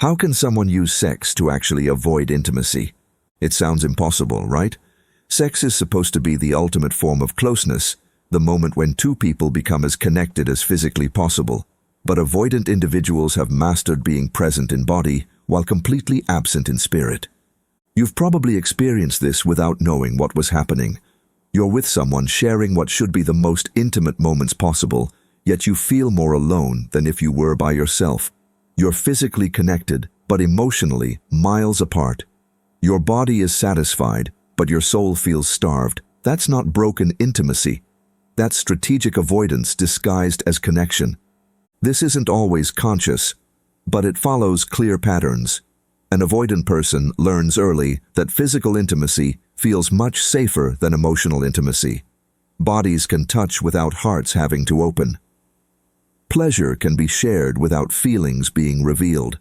How can someone use sex to actually avoid intimacy? It sounds impossible, right? Sex is supposed to be the ultimate form of closeness, the moment when two people become as connected as physically possible. But avoidant individuals have mastered being present in body while completely absent in spirit. You've probably experienced this without knowing what was happening. You're with someone sharing what should be the most intimate moments possible, yet you feel more alone than if you were by yourself. You're physically connected, but emotionally miles apart. Your body is satisfied, but your soul feels starved. That's not broken intimacy. That's strategic avoidance disguised as connection. This isn't always conscious, but it follows clear patterns. An avoidant person learns early that physical intimacy feels much safer than emotional intimacy. Bodies can touch without hearts having to open. Pleasure can be shared without feelings being revealed.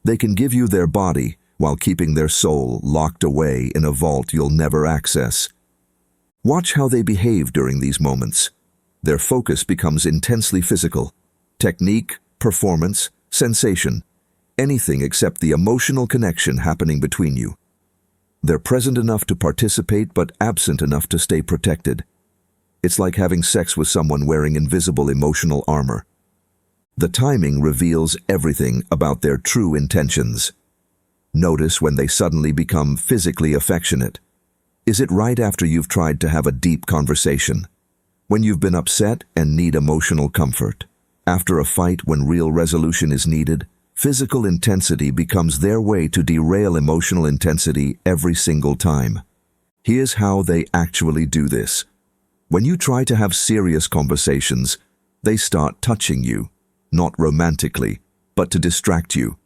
They can give you their body while keeping their soul locked away in a vault you'll never access. Watch how they behave during these moments. Their focus becomes intensely physical. Technique, performance, sensation, anything except the emotional connection happening between you. They're present enough to participate but absent enough to stay protected. It's like having sex with someone wearing invisible emotional armor. The timing reveals everything about their true intentions. Notice when they suddenly become physically affectionate. Is it right after you've tried to have a deep conversation? When you've been upset and need emotional comfort? After a fight when real resolution is needed? Physical intensity becomes their way to derail emotional intensity every single time. Here's how they actually do this. When you try to have serious conversations, they start touching you, not romantically, but to distract you.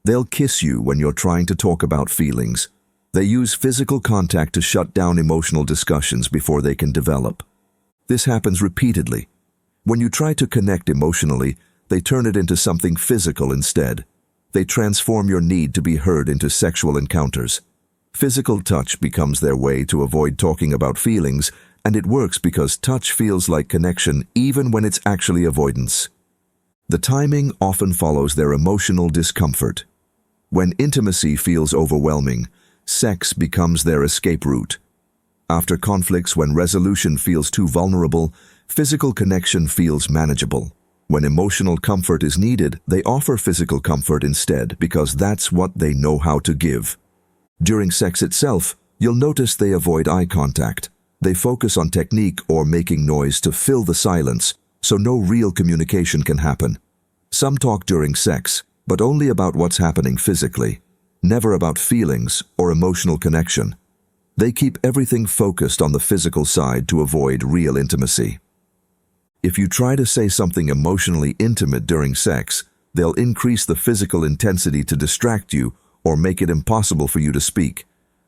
They'll kiss you when you're trying to talk about feelings. They use physical contact to shut down emotional discussions before they can develop. This happens repeatedly. When you try to connect emotionally, they turn it into something physical instead. They transform your need to be heard into sexual encounters. Physical touch becomes their way to avoid talking about feelings, and it works because touch feels like connection even when it's actually avoidance. The timing often follows their emotional discomfort. When intimacy feels overwhelming, sex becomes their escape route. After conflicts, when resolution feels too vulnerable, physical connection feels manageable. When emotional comfort is needed, they offer physical comfort instead because that's what they know how to give. During sex itself, you'll notice they avoid eye contact. They focus on technique or making noise to fill the silence, so no real communication can happen. Some talk during sex, but only about what's happening physically, never about feelings or emotional connection. They keep everything focused on the physical side to avoid real intimacy. If you try to say something emotionally intimate during sex, they'll increase the physical intensity to distract you or make it impossible for you to speak.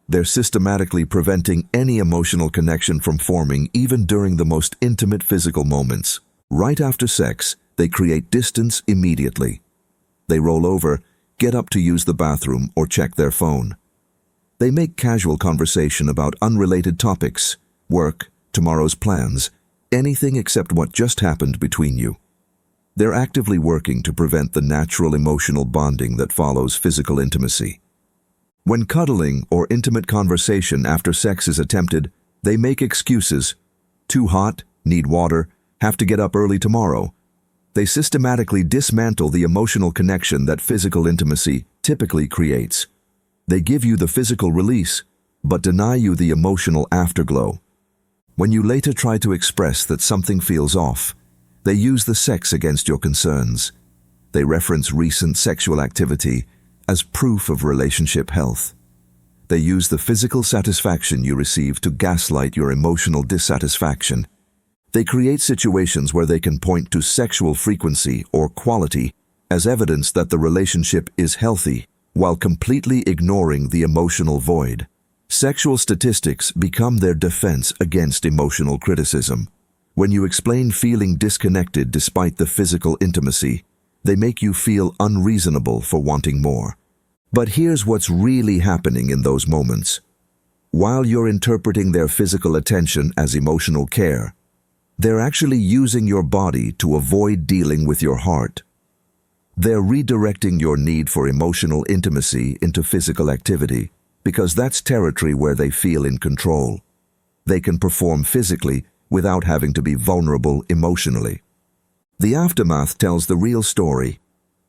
They're systematically preventing any emotional connection from forming even during the most intimate physical moments. Right after sex, they create distance immediately. They roll over, get up to use the bathroom or check their phone. They make casual conversation about unrelated topics, work, tomorrow's plans, anything except what just happened between you. They're actively working to prevent the natural emotional bonding that follows physical intimacy. When cuddling or intimate conversation after sex is attempted, they make excuses. Too hot, need water, have to get up early tomorrow. They systematically dismantle the emotional connection that physical intimacy typically creates. They give you the physical release, but deny you the emotional afterglow. When you later try to express that something feels off, they use the sex against your concerns. They reference recent sexual activity as proof of relationship health. They use the physical satisfaction you receive to gaslight your emotional dissatisfaction. They create situations where they can point to sexual frequency or quality as evidence that the relationship is healthy, while completely ignoring the emotional void. Sexual statistics become their defense against emotional criticism. When you explain feeling disconnected despite the physical intimacy, they make you feel unreasonable for wanting more. But here's what's really happening in those moments. While you're interpreting their physical attention as emotional care, they're actually using your body to avoid dealing with your heart. They're redirecting your need for emotional intimacy into physical activity, because that's territory where they feel in control. They can perform physically without having to be vulnerable emotionally. The aftermath tells the real story.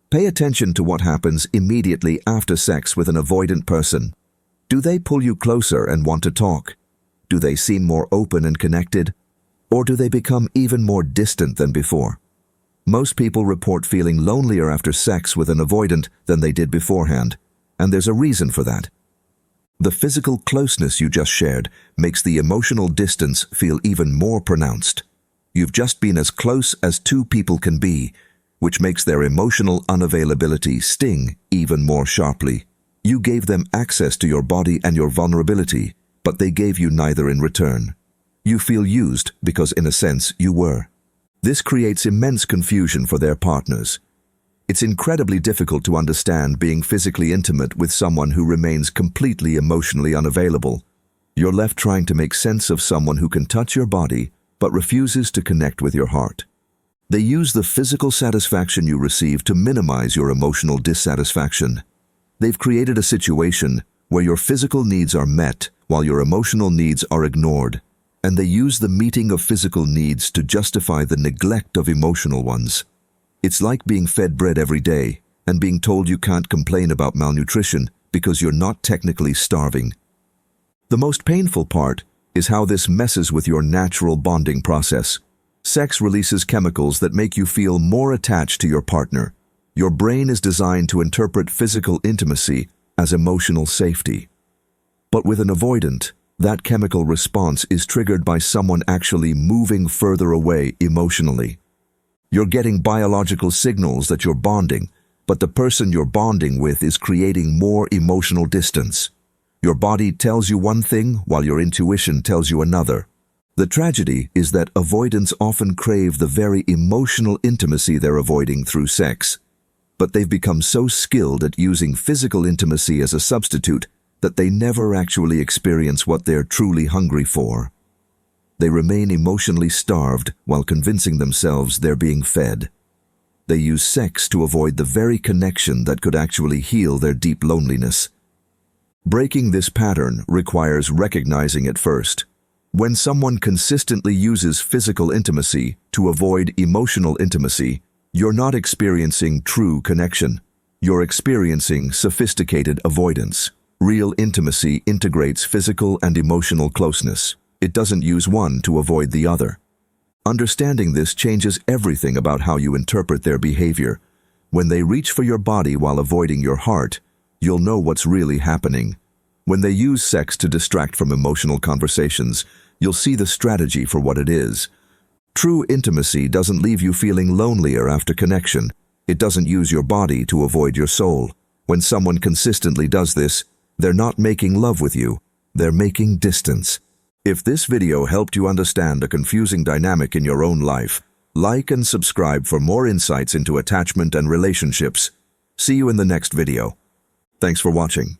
Pay attention to what happens immediately after sex with an avoidant person. Do they pull you closer and want to talk? Do they seem more open and connected? Or do they become even more distant than before? Most people report feeling lonelier after sex with an avoidant than they did beforehand, and there's a reason for that. The physical closeness you just shared makes the emotional distance feel even more pronounced. You've just been as close as two people can be, which makes their emotional unavailability sting even more sharply. You gave them access to your body and your vulnerability, but they gave you neither in return. You feel used because, in a sense, you were. This creates immense confusion for their partners. It's incredibly difficult to understand being physically intimate with someone who remains completely emotionally unavailable. You're left trying to make sense of someone who can touch your body but refuses to connect with your heart. They use the physical satisfaction you receive to minimize your emotional dissatisfaction. They've created a situation where your physical needs are met while your emotional needs are ignored, and they use the meeting of physical needs to justify the neglect of emotional ones. It's like being fed bread every day and being told you can't complain about malnutrition because you're not technically starving. The most painful part is how this messes with your natural bonding process. Sex releases chemicals that make you feel more attached to your partner. Your brain is designed to interpret physical intimacy as emotional safety. But with an avoidant, that chemical response is triggered by someone actually moving further away emotionally. You're getting biological signals that you're bonding, but the person you're bonding with is creating more emotional distance. Your body tells you one thing while your intuition tells you another. The tragedy is that avoidants often crave the very emotional intimacy they're avoiding through sex, but they've become so skilled at using physical intimacy as a substitute that they never actually experience what they're truly hungry for. They remain emotionally starved while convincing themselves they're being fed. They use sex to avoid the very connection that could actually heal their deep loneliness. Breaking this pattern requires recognizing it first. When someone consistently uses physical intimacy to avoid emotional intimacy, you're not experiencing true connection. You're experiencing sophisticated avoidance. Real intimacy integrates physical and emotional closeness. It doesn't use one to avoid the other. Understanding this changes everything about how you interpret their behavior. When they reach for your body while avoiding your heart, you'll know what's really happening. When they use sex to distract from emotional conversations, you'll see the strategy for what it is. True intimacy doesn't leave you feeling lonelier after connection. It doesn't use your body to avoid your soul. When someone consistently does this, they're not making love with you. They're making distance. If this video helped you understand a confusing dynamic in your own life, like and subscribe for more insights into attachment and relationships. See you in the next video. Thanks for watching.